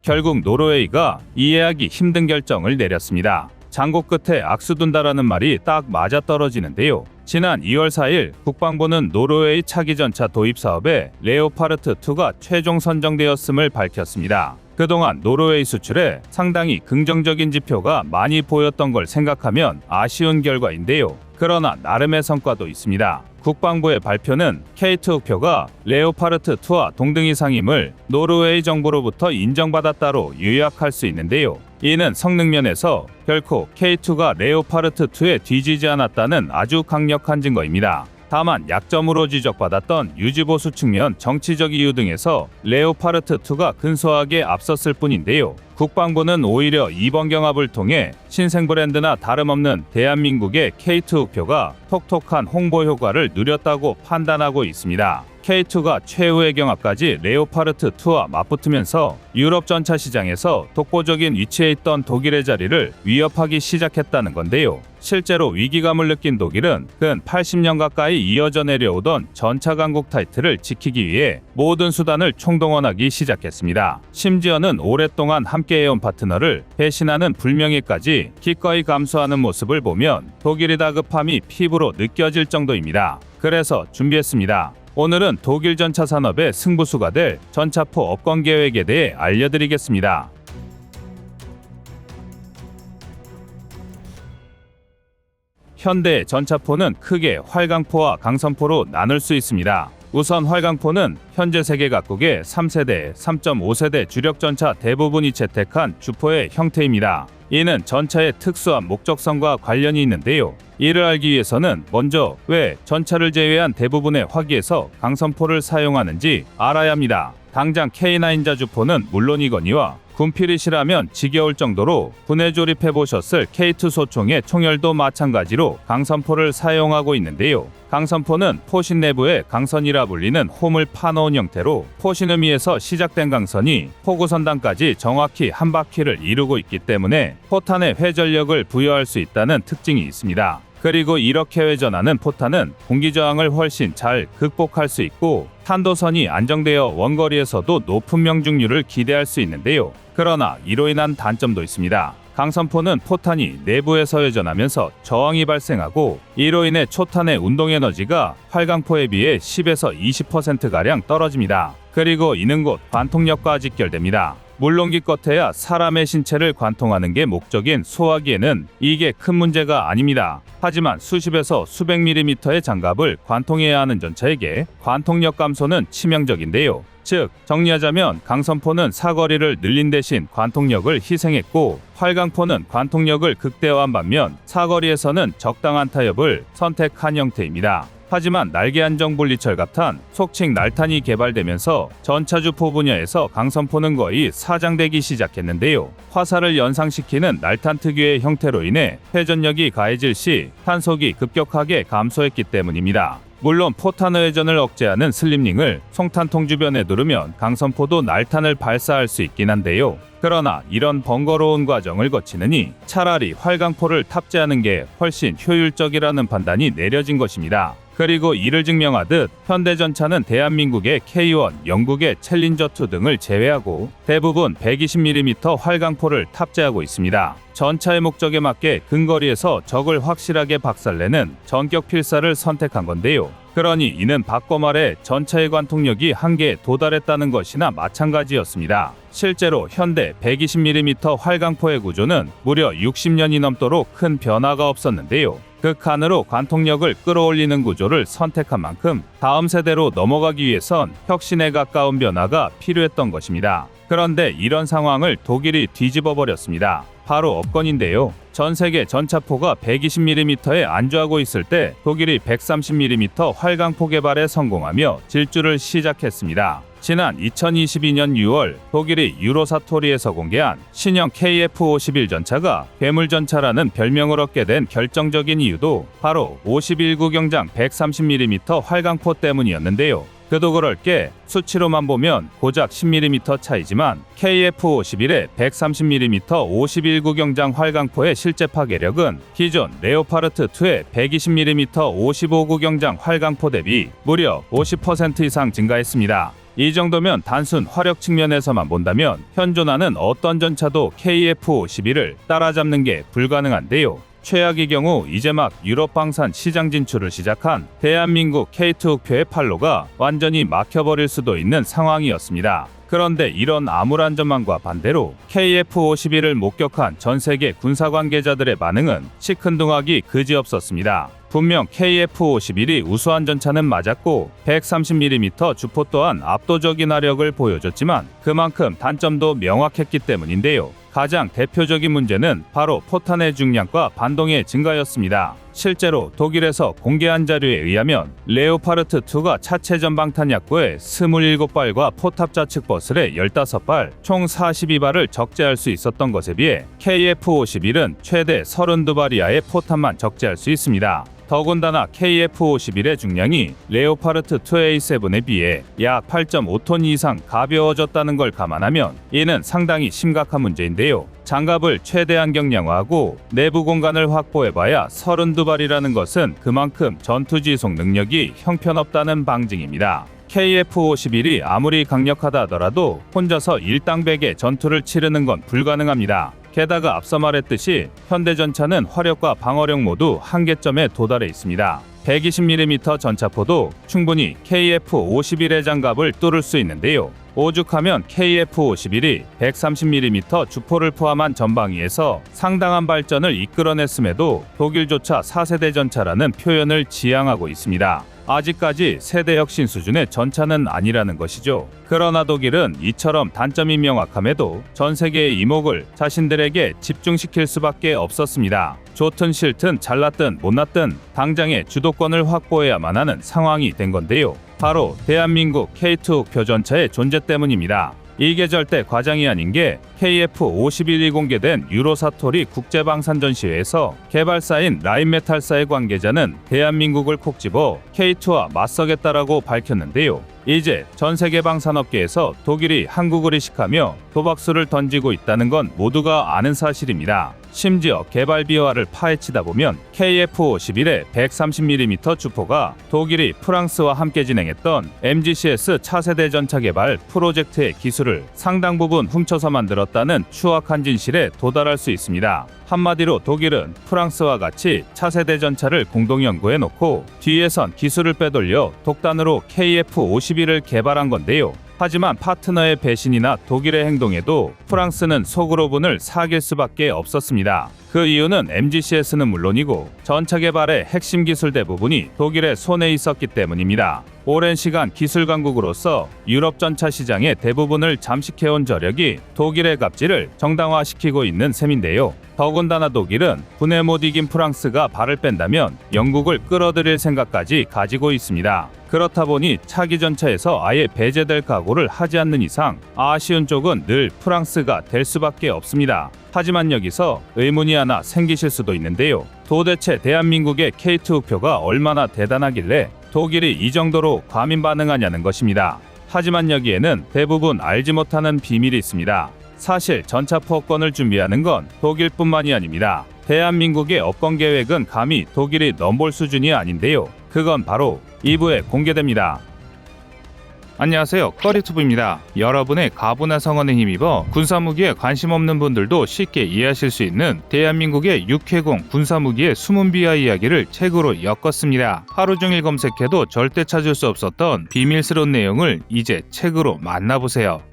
결국 노르웨이가 이해하기 힘든 결정을 내렸습니다. 장고 끝에 악수둔다라는 말이 딱 맞아떨어지는데요. 지난 2월 4일 국방부는 노르웨이 차기 전차 도입 사업에 레오파르트 2가 최종 선정되었음을 밝혔습니다. 그동안 노르웨이 수출에 상당히 긍정적인 지표가 많이 보였던 걸 생각하면 아쉬운 결과인데요. 그러나 나름의 성과도 있습니다. 국방부의 발표는 K2 흑표가 레오파르트 2와 동등이 상임을 노르웨이 정부로부터 인정받았다로 요약할 수 있는데요. 이는 성능 면에서 결코 K2가 레오파르트 2에 뒤지지 않았다는 아주 강력한 증거입니다. 다만 약점으로 지적받았던 유지보수 측면 정치적 이유 등에서 레오파르트 2가 근소하게 앞섰을 뿐인데요. 국방부는 오히려 이번 경합을 통해 신생 브랜드나 다름없는 대한민국의 K2 흑표가 톡톡한 홍보 효과를 누렸다고 판단하고 있습니다. K2가 최후의 경합까지 레오파르트 2와 맞붙으면서 유럽 전차 시장에서 독보적인 위치에 있던 독일의 자리를 위협하기 시작했다는 건데요. 실제로 위기감을 느낀 독일은 근 80년 가까이 이어져 내려오던 전차 강국 타이틀을 지키기 위해 모든 수단을 총동원하기 시작했습니다. 심지어는 오랫동안 함께해온 파트너를 배신하는 불명예까지 기꺼이 감수하는 모습을 보면 독일의 다급함이 피부로 느껴질 정도입니다. 그래서 준비했습니다. 오늘은 독일 전차 산업의 승부수가 될 전차포 업권 계획에 대해 알려드리겠습니다. 현대의 전차포는 크게 활강포와 강선포로 나눌 수 있습니다. 우선 활강포는 현재 세계 각국의 3세대, 3.5세대 주력 전차 대부분이 채택한 주포의 형태입니다. 이는 전차의 특수한 목적성과 관련이 있는데요. 이를 알기 위해서는 먼저 왜 전차를 제외한 대부분의 화기에서 강선포를 사용하는지 알아야 합니다. 당장 K9 주포는 물론이거니와 군필이시라면 지겨울 정도로 군에 조립해보셨을 K2 소총의 총열도 마찬가지로 강선포를 사용하고 있는데요. 강선포는 포신 내부에 강선이라 불리는 홈을 파놓은 형태로 포신 의미에서 시작된 강선이 포구선단까지 정확히 한 바퀴를 이루고 있기 때문에 포탄에 회전력을 부여할 수 있다는 특징이 있습니다. 그리고 이렇게 회전하는 포탄은 공기 저항을 훨씬 잘 극복할 수 있고 탄도선이 안정되어 원거리에서도 높은 명중률을 기대할 수 있는데요. 그러나 이로 인한 단점도 있습니다. 강선포는 포탄이 내부에서 회전하면서 저항이 발생하고 이로 인해 초탄의 운동 에너지가 활강포에 비해 10에서 20%가량 떨어집니다. 그리고 이는 곧 관통력과 직결됩니다. 물론 기껏해야 사람의 신체를 관통하는 게 목적인 소화기에는 이게 큰 문제가 아닙니다. 하지만 수십에서 수백 밀리미터의 장갑을 관통해야 하는 전차에게 관통력 감소는 치명적인데요. 즉, 정리하자면 강선포는 사거리를 늘린 대신 관통력을 희생했고 활강포는 관통력을 극대화한 반면 사거리에서는 적당한 타협을 선택한 형태입니다. 하지만 날개 안정 분리철 같은 속칭 날탄이 개발되면서 전차주포 분야에서 강선포는 거의 사장되기 시작했는데요. 화살을 연상시키는 날탄 특유의 형태로 인해 회전력이 가해질 시 탄속이 급격하게 감소했기 때문입니다. 물론 포탄의 회전을 억제하는 슬립링을 송탄통 주변에 두르면 강선포도 날탄을 발사할 수 있긴 한데요. 그러나 이런 번거로운 과정을 거치느니 차라리 활강포를 탑재하는 게 훨씬 효율적이라는 판단이 내려진 것입니다. 그리고 이를 증명하듯 현대전차는 대한민국의 K1, 영국의 챌린저2 등을 제외하고 대부분 120mm 활강포를 탑재하고 있습니다. 전차의 목적에 맞게 근거리에서 적을 확실하게 박살내는 전격 필사를 선택한 건데요. 그러니 이는 바꿔 말해 전차의 관통력이 한계에 도달했다는 것이나 마찬가지였습니다. 실제로 현대 120mm 활강포의 구조는 무려 60년이 넘도록 큰 변화가 없었는데요. 극한으로 관통력을 끌어올리는 구조를 선택한 만큼 다음 세대로 넘어가기 위해선 혁신에 가까운 변화가 필요했던 것입니다. 그런데 이런 상황을 독일이 뒤집어 버렸습니다. 바로 업권인데요. 전 세계 전차포가 120mm에 안주하고 있을 때 독일이 130mm 활강포 개발에 성공하며 질주를 시작했습니다. 지난 2022년 6월 독일이 유로사토리에서 공개한 신형 KF-51 전차가 괴물전차라는 별명을 얻게 된 결정적인 이유도 바로 51구 경장 130mm 활강포 때문이었는데요. 그도 그럴 게 수치로만 보면 고작 10mm 차이지만 KF-51의 130mm 51구 경장 활강포의 실제 파괴력은 기존 레오파르트 2의 120mm 55구 경장 활강포 대비 무려 50% 이상 증가했습니다. 이 정도면 단순 화력 측면에서만 본다면 현존하는 어떤 전차도 KF-51을 따라잡는 게 불가능한데요. 최악의 경우 이제 막 유럽 방산 시장 진출을 시작한 대한민국 K2 흑표의 판로가 완전히 막혀버릴 수도 있는 상황이었습니다. 그런데 이런 암울한 전망과 반대로 KF-51을 목격한 전 세계 군사 관계자들의 반응은 시큰둥하기 그지없었습니다. 분명 KF-51이 우수한 전차는 맞았고 130mm 주포 또한 압도적인 화력을 보여줬지만 그만큼 단점도 명확했기 때문인데요. 가장 대표적인 문제는 바로 포탄의 중량과 반동의 증가였습니다. 실제로 독일에서 공개한 자료에 의하면 레오파르트2가 차체 전방탄 약고에 27발과 포탑 좌측 버슬에 15발, 총 42발을 적재할 수 있었던 것에 비해 KF-51은 최대 32발 이하의 포탄만 적재할 수 있습니다. 더군다나 KF-51의 중량이 레오파르트 2A7에 비해 약 8.5톤 이상 가벼워졌다는 걸 감안하면 이는 상당히 심각한 문제인데요. 장갑을 최대한 경량화하고 내부 공간을 확보해봐야 32발이라는 것은 그만큼 전투 지속 능력이 형편없다는 방증입니다. KF-51이 아무리 강력하다 하더라도 혼자서 일당백의 전투를 치르는 건 불가능합니다. 게다가 앞서 말했듯이 현대전차는 화력과 방어력 모두 한계점에 도달해 있습니다. 120mm 전차포도 충분히 KF-51의 장갑을 뚫을 수 있는데요. 오죽하면 KF-51이 130mm 주포를 포함한 전방위에서 상당한 발전을 이끌어냈음에도 독일조차 4세대 전차라는 표현을 지향하고 있습니다. 아직까지 세대 혁신 수준의 전차는 아니라는 것이죠. 그러나 독일은 이처럼 단점이 명확함에도 전 세계의 이목을 자신들에게 집중시킬 수밖에 없었습니다. 좋든 싫든 잘났든 못났든 당장의 주도권을 확보해야만 하는 상황이 된 건데요. 바로 대한민국 K2 표전차의 존재 때문입니다. 이게 절대 과장이 아닌 게 KF-51이 공개된 유로사토리 국제방산전시회에서 개발사인 라인메탈사의 관계자는 대한민국을 콕 집어 K2와 맞서겠다라고 밝혔는데요. 이제 전 세계 방산업계에서 독일이 한국을 의식하며 도박수를 던지고 있다는 건 모두가 아는 사실입니다. 심지어 개발 비화를 파헤치다 보면 KF-51의 130mm 주포가 독일이 프랑스와 함께 진행했던 MGCS 차세대 전차 개발 프로젝트의 기술을 상당 부분 훔쳐서 만들었다는 추악한 진실에 도달할 수 있습니다. 한마디로 독일은 프랑스와 같이 차세대 전차를 공동 연구해놓고 뒤에선 기술을 빼돌려 독단으로 KF-51을 개발한 건데요. 하지만 파트너의 배신이나 독일의 행동에도 프랑스는 속으로분을 사귈 수밖에 없었습니다. 그 이유는 MGCS는 물론이고 전차 개발의 핵심 기술 대부분이 독일의 손에 있었기 때문입니다. 오랜 시간 기술 강국으로서 유럽 전차 시장의 대부분을 잠식해온 저력이 독일의 갑질을 정당화시키고 있는 셈인데요. 더군다나 독일은 분에 못 이긴 프랑스가 발을 뺀다면 영국을 끌어들일 생각까지 가지고 있습니다. 그렇다 보니 차기 전차에서 아예 배제될 각오를 하지 않는 이상 아쉬운 쪽은 늘 프랑스가 될 수밖에 없습니다. 하지만 여기서 의문이 하나 생기실 수도 있는데요. 도대체 대한민국의 K2 표가 얼마나 대단하길래 독일이 이 정도로 과민 반응하냐는 것입니다. 하지만 여기에는 대부분 알지 못하는 비밀이 있습니다. 사실 전차포 업권을 준비하는 건 독일뿐만이 아닙니다. 대한민국의 업권 계획은 감히 독일이 넘볼 수준이 아닌데요. 그건 바로 2부에 공개됩니다. 안녕하세요, 꺼리투브입니다. 여러분의 가부나 성원에 힘입어 군사무기에 관심 없는 분들도 쉽게 이해하실 수 있는 대한민국의 육해공 군사무기의 숨은 비하 이야기를 책으로 엮었습니다. 하루 종일 검색해도 절대 찾을 수 없었던 비밀스러운 내용을 이제 책으로 만나보세요.